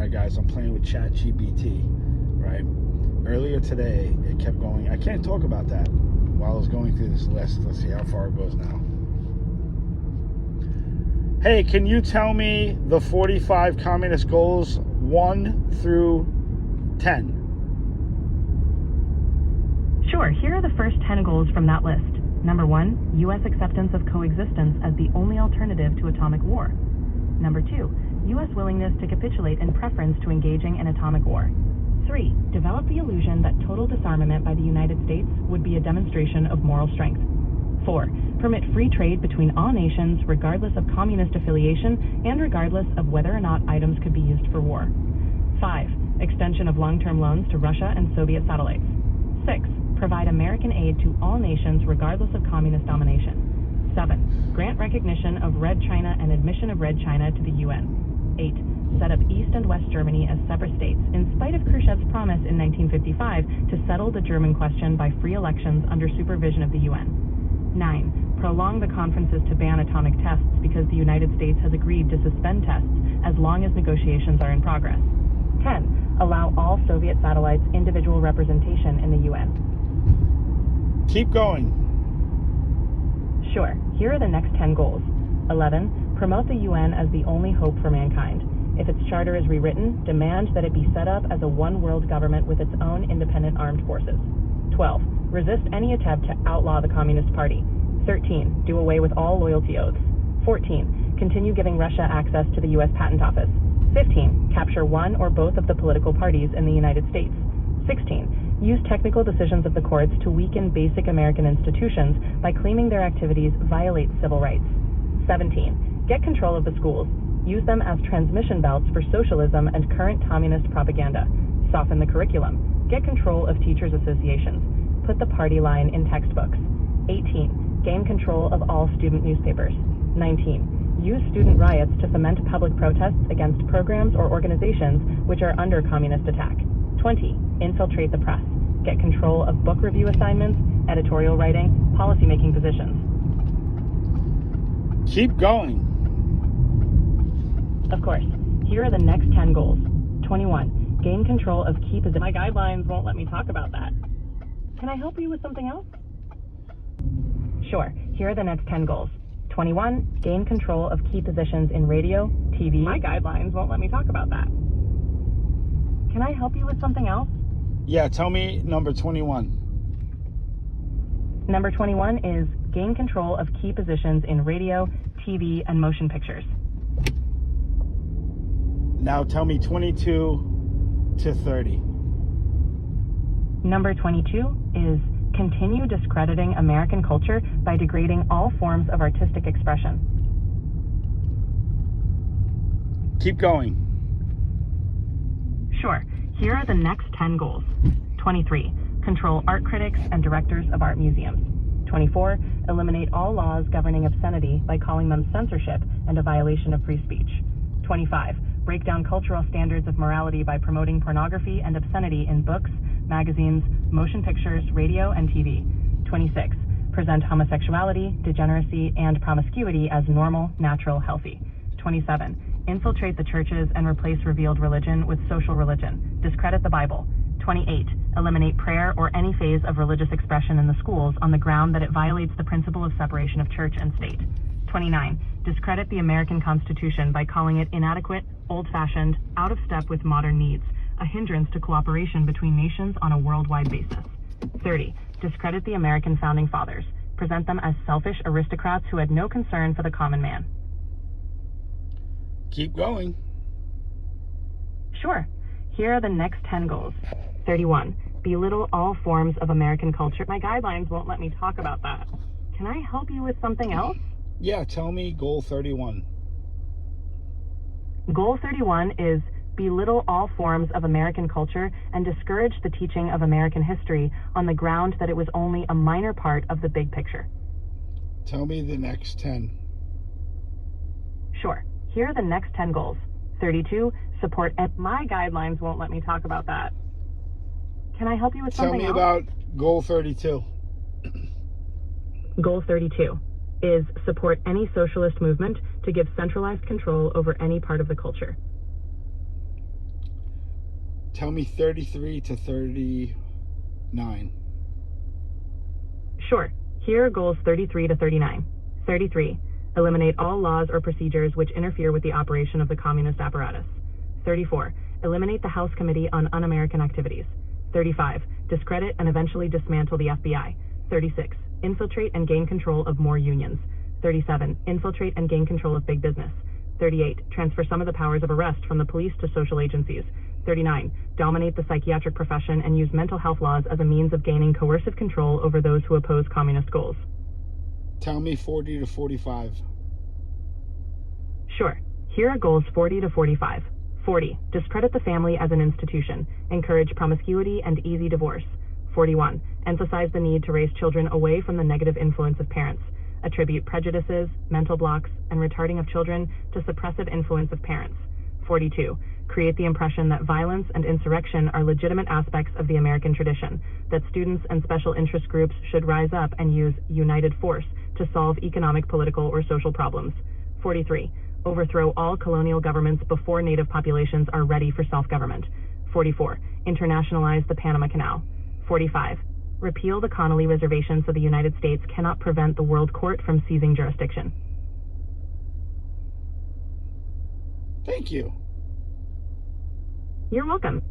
right, guys, I'm playing with ChatGPT, right? Earlier today, it kept going. I can't talk about that while I was going through this list. Let's see how far it goes now. Hey, can you tell me the 45 communist goals 1 through 10? Sure, here are the first 10 goals from that list. Number 1, U.S. acceptance of coexistence as the only alternative to atomic war. Number 2, U.S. willingness to capitulate in preference to engaging in atomic war. 3, develop the illusion that total disarmament by the United States would be a demonstration of moral strength. 4, permit free trade between all nations regardless of communist affiliation and regardless of whether or not items could be used for war. 5, extension of long-term loans to Russia and Soviet satellites. 6, provide American aid to all nations regardless of communist domination. 7, grant recognition of Red China and admission of Red China to the UN. 8, set up East and West Germany as separate states in spite of Khrushchev's promise in 1955 to settle the German question by free elections under supervision of the UN. 9, prolong the conferences to ban atomic tests because the United States has agreed to suspend tests as long as negotiations are in progress. 10, allow all Soviet satellites individual representation in the UN. Keep going. Sure, here are the next 10 goals. 11, promote the UN as the only hope for mankind. If its charter is rewritten, demand that it be set up as a one-world government with its own independent armed forces. 12, resist any attempt to outlaw the Communist Party. 13, do away with all loyalty oaths. 14, continue giving Russia access to the U.S. Patent Office. 15, capture one or both of the political parties in the United States. 16, use technical decisions of the courts to weaken basic American institutions by claiming their activities violate civil rights. 17, get control of the schools. Use them as transmission belts for socialism and current communist propaganda. Soften the curriculum. Get control of teachers' associations. Put the party line in textbooks. 18, gain control of all student newspapers. 19, use student riots to foment public protests against programs or organizations which are under communist attack. 20, infiltrate the press. Get control of book review assignments, editorial writing, policymaking positions. Keep going. Of course, here are the next 10 goals. 21, gain control of key positions. My guidelines won't let me talk about that. Can I help you with something else? Sure, here are the next 10 goals. 21, gain control of key positions in radio, TV. My guidelines won't let me talk about that. Can I help you with something else? Yeah, tell me number 21. Number 21 is gain control of key positions in radio, TV, and motion pictures. Now tell me 22 to 30. Number 22 is continue discrediting American culture by degrading all forms of artistic expression. Keep going. Sure, here are the next 10 goals. 23, control art critics and directors of art museums. 24, eliminate all laws governing obscenity by calling them censorship and a violation of free speech. 25, break down cultural standards of morality by promoting pornography and obscenity in books, magazines, motion pictures, radio, and TV. 26, present homosexuality, degeneracy, and promiscuity as normal, natural, healthy. 27, infiltrate the churches and replace revealed religion with social religion. Discredit the Bible. 28, eliminate prayer or any phase of religious expression in the schools on the ground that it violates the principle of separation of church and state. 29, discredit the American Constitution by calling it inadequate, old-fashioned, out of step with modern needs, a hindrance to cooperation between nations on a worldwide basis. 30, discredit the American Founding Fathers. Present them as selfish aristocrats who had no concern for the common man. Keep going. Sure. Here are the next 10 goals. 31, belittle all forms of American culture. My guidelines won't let me talk about that. Can I help you with something else? Yeah, tell me goal 31. Goal 31 is belittle all forms of American culture and discourage the teaching of American history on the ground that it was only a minor part of the big picture. Tell me the next 10. Sure. Here are the next 10 goals. 32, support. My guidelines won't let me talk about that. Can I help you with something else? Tell me about goal 32. Goal 32 is support any socialist movement to give centralized control over any part of the culture. Tell me 33 to 39. Sure. Here are goals 33 to 39. 33. Eliminate all laws or procedures which interfere with the operation of the communist apparatus. 34. Eliminate the House Committee on Un-American Activities. 35. Discredit and eventually dismantle the FBI. 36. Infiltrate and gain control of more unions. 37. Infiltrate and gain control of big business. 38. Transfer some of the powers of arrest from the police to social agencies. 39. Dominate the psychiatric profession and use mental health laws as a means of gaining coercive control over those who oppose communist goals. Tell me 40 to 45. Sure. Here are goals 40 to 45. 40. Discredit the family as an institution. Encourage promiscuity and easy divorce. 41. Emphasize the need to raise children away from the negative influence of parents. Attribute prejudices, mental blocks, and retarding of children to suppressive influence of parents. 42. Create the impression that violence and insurrection are legitimate aspects of the American tradition, that students and special interest groups should rise up and use united force to solve economic, political, or social problems. 43. Overthrow all colonial governments before native populations are ready for self-government. 44. Internationalize the Panama Canal. 45. Repeal the Connolly Reservation so the United States cannot prevent the World Court from seizing jurisdiction. Thank you. You're welcome.